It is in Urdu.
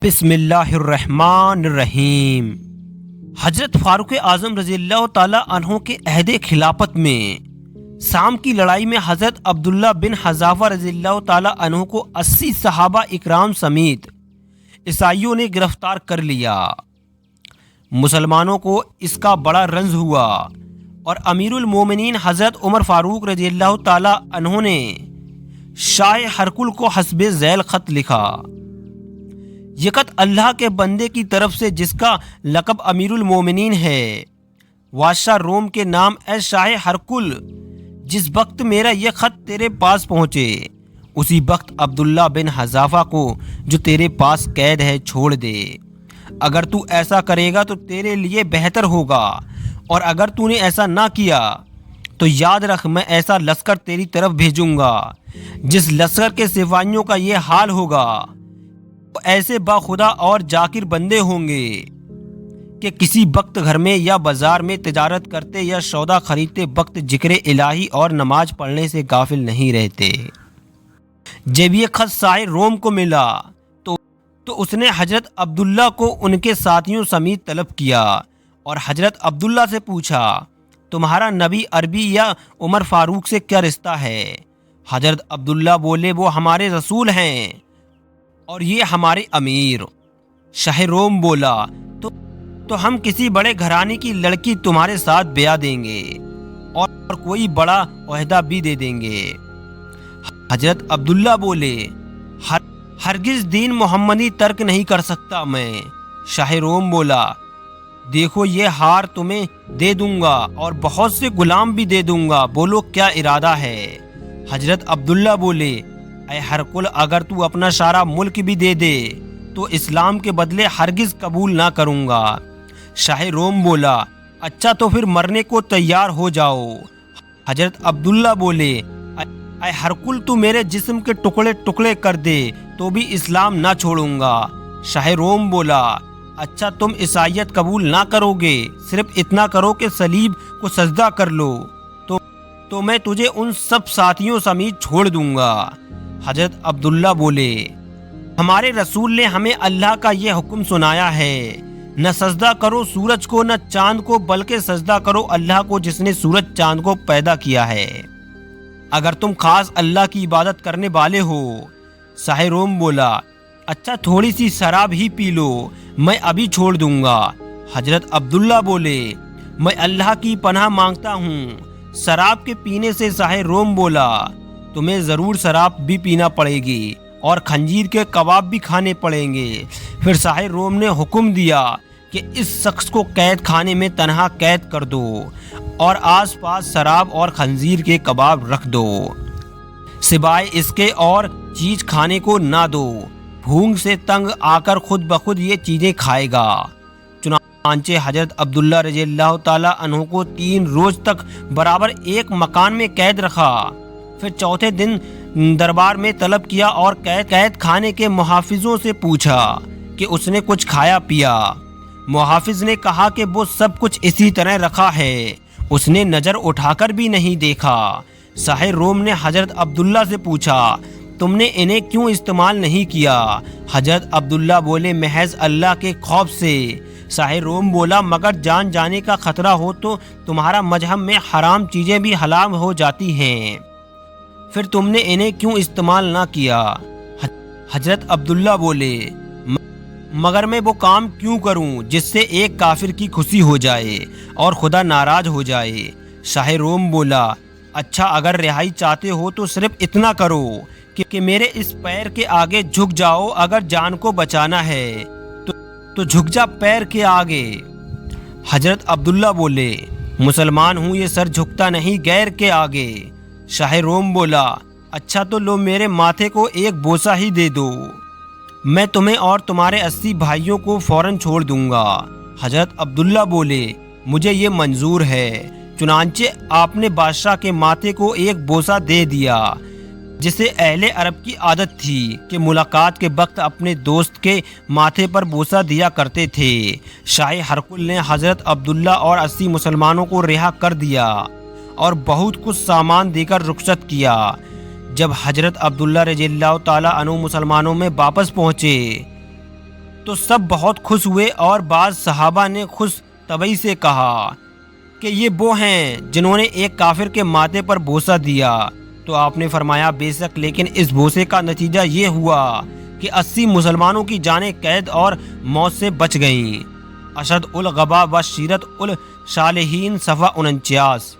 بسم اللہ الرحمن الرحیم۔ حضرت فاروق اعظم رضی اللہ تعالی عنہ کے عہد خلافت میں شام کی لڑائی میں حضرت عبداللہ بن حذافہ رضی اللہ تعالی عنہ کو 80 صحابہ اکرام سمیت عیسائیوں نے گرفتار کر لیا۔ مسلمانوں کو اس کا بڑا رنج ہوا اور امیر المومنین حضرت عمر فاروق رضی اللہ تعالی عنہ نے شاہ ہرقل کو حسب ذیل خط لکھا۔ یہ خط اللہ کے بندے کی طرف سے جس کا لقب امیر المومنین ہے، بادشاہ روم کے نام، اے شاہ ہرقل، جس وقت میرا یہ خط تیرے پاس پہنچے اسی وقت عبداللہ بن حذافہ کو جو تیرے پاس قید ہے چھوڑ دے۔ اگر تو ایسا کرے گا تو تیرے لیے بہتر ہوگا، اور اگر تو نے ایسا نہ کیا تو یاد رکھ میں ایسا لشکر تیری طرف بھیجوں گا جس لشکر کے سپاہیوں کا یہ حال ہوگا۔ ایسے با خدا اور جاکر بندے ہوں گے کہ کسی وقت گھر میں یا بازار میں تجارت کرتے یا سودا خریدتے وقت ذکر الہی اور نماز پڑھنے سے غافل نہیں رہتے۔ جب یہ خط شاہ روم کو ملا تو اس نے حضرت عبداللہ کو ان کے ساتھیوں سمیت طلب کیا اور حضرت عبداللہ سے پوچھا، تمہارا نبی عربی یا عمر فاروق سے کیا رشتہ ہے؟ حضرت عبداللہ بولے، وہ ہمارے رسول ہیں اور یہ ہمارے امیر۔ شاہ روم بولا، تو ہم کسی بڑے گھرانے کی لڑکی تمہارے ساتھ بیاہ دیں گے اور کوئی بڑا عہدہ بھی دے دیں گے۔ حضرت عبداللہ بولے، ہرگز دین محمدی ترک نہیں کر سکتا میں۔ شاہ روم بولا، دیکھو یہ ہار تمہیں دے دوں گا اور بہت سے غلام بھی دے دوں گا، بولو کیا ارادہ ہے؟ حضرت عبداللہ بولے، اے ہرقل، اگر تو اپنا سارا ملک بھی دے دے تو اسلام کے بدلے ہرگز قبول نہ کروں گا۔ شاہ روم بولا، اچھا تو پھر مرنے کو تیار ہو جاؤ۔ حضرت عبداللہ بولے، اے ہرقل، تو میرے جسم کے ٹکڑے ٹکڑے کر دے تو بھی اسلام نہ چھوڑوں گا۔ شاہ روم بولا، اچھا تم عیسائیت قبول نہ کرو گے، صرف اتنا کرو کہ صلیب کو سجدہ کر لو تو میں تجھے ان سب ساتھیوں سمیت چھوڑ دوں گا۔ حضرت عبداللہ بولے، ہمارے رسول نے ہمیں اللہ کا یہ حکم سنایا ہے، نہ سجدہ کرو سورج کو نہ چاند کو، بلکہ سجدہ کرو اللہ کو جس نے سورج چاند کو پیدا کیا ہے، اگر تم خاص اللہ کی عبادت کرنے والے ہو۔ شاہ روم بولا، اچھا تھوڑی سی شراب ہی پی لو، میں ابھی چھوڑ دوں گا۔ حضرت عبداللہ بولے، میں اللہ کی پناہ مانگتا ہوں شراب کے پینے سے۔ شاہ روم بولا، تمہیں ضرور شراب بھی پینا پڑے گی اور خنزیر کے کباب بھی کھانے پڑیں گے۔ پھر شاہ روم نے حکم دیا کہ اس شخص کو قید خانے میں تنہا قید کر دو اور آس پاس شراب اور خنزیر کے کباب رکھ دو، سوائے اس کے اور چیز کھانے کو نہ دو، بھوک سے تنگ آ کر خود بخود یہ چیزیں کھائے گا۔ چنانچہ حضرت عبداللہ رضی اللہ تعالیٰ عنہ کو 3 روز تک برابر ایک مکان میں قید رکھا۔ پھر چوتھے دن دربار میں طلب کیا اور قید خانے کے محافظوں سے پوچھا کہ اس نے کچھ کھایا پیا۔ محافظ نے کہا کہ وہ سب کچھ اسی طرح رکھا ہے، اس نے نظر اٹھا کر بھی نہیں دیکھا۔ شاہ روم نے حضرت عبداللہ سے پوچھا، تم نے انہیں کیوں استعمال نہیں کیا؟ حضرت عبداللہ بولے، محض اللہ کے خوف سے۔ شاہ روم بولا، مگر جان جانے کا خطرہ ہو تو تمہارا مذہب میں حرام چیزیں بھی حلال ہو جاتی ہیں، پھر تم نے انہیں کیوں استعمال نہ کیا؟ حضرت عبداللہ بولے، مگر میں وہ کام کیوں کروں جس سے ایک کافر کی خوشی ہو جائے اور خدا ناراض ہو جائے؟ شاہ روم بولا، اچھا اگر رہائی چاہتے ہو تو صرف اتنا کرو کہ میرے اس پیر کے آگے جھک جاؤ، اگر جان کو بچانا ہے تو جھک جا پیر کے آگے۔ حضرت عبداللہ بولے، مسلمان ہوں، یہ سر جھکتا نہیں غیر کے آگے۔ شاہ روم بولا، اچھا تو لو میرے ماتھے کو ایک بوسہ ہی دے دو، میں تمہیں اور تمہارے 80 بھائیوں کو فوراً چھوڑ دوں گا۔ حضرت عبداللہ بولے، مجھے یہ منظور ہے۔ چنانچہ آپ نے بادشاہ کے ماتھے کو ایک بوسہ دے دیا، جسے اہل عرب کی عادت تھی کہ ملاقات کے وقت اپنے دوست کے ماتھے پر بوسہ دیا کرتے تھے۔ شاہ ہرقل نے حضرت عبداللہ اور 80 مسلمانوں کو رہا کر دیا اور بہت کچھ سامان دے کر رخصت کیا۔ جب حضرت عبداللہ رضی اللہ تعالیٰ عنہ مسلمانوں میں واپس پہنچے تو سب بہت خوش ہوئے، اور بعض صحابہ نے خوش طبعی سے کہا کہ یہ وہ ہیں جنہوں نے ایک کافر کے ماتھے پر بوسہ دیا۔ تو آپ نے فرمایا بے شک، لیکن اس بوسے کا نتیجہ یہ ہوا کہ 80 مسلمانوں کی جانیں قید اور موت سے بچ گئیں۔ اشد الغبا و سیرت الصالحین صفحہ 49۔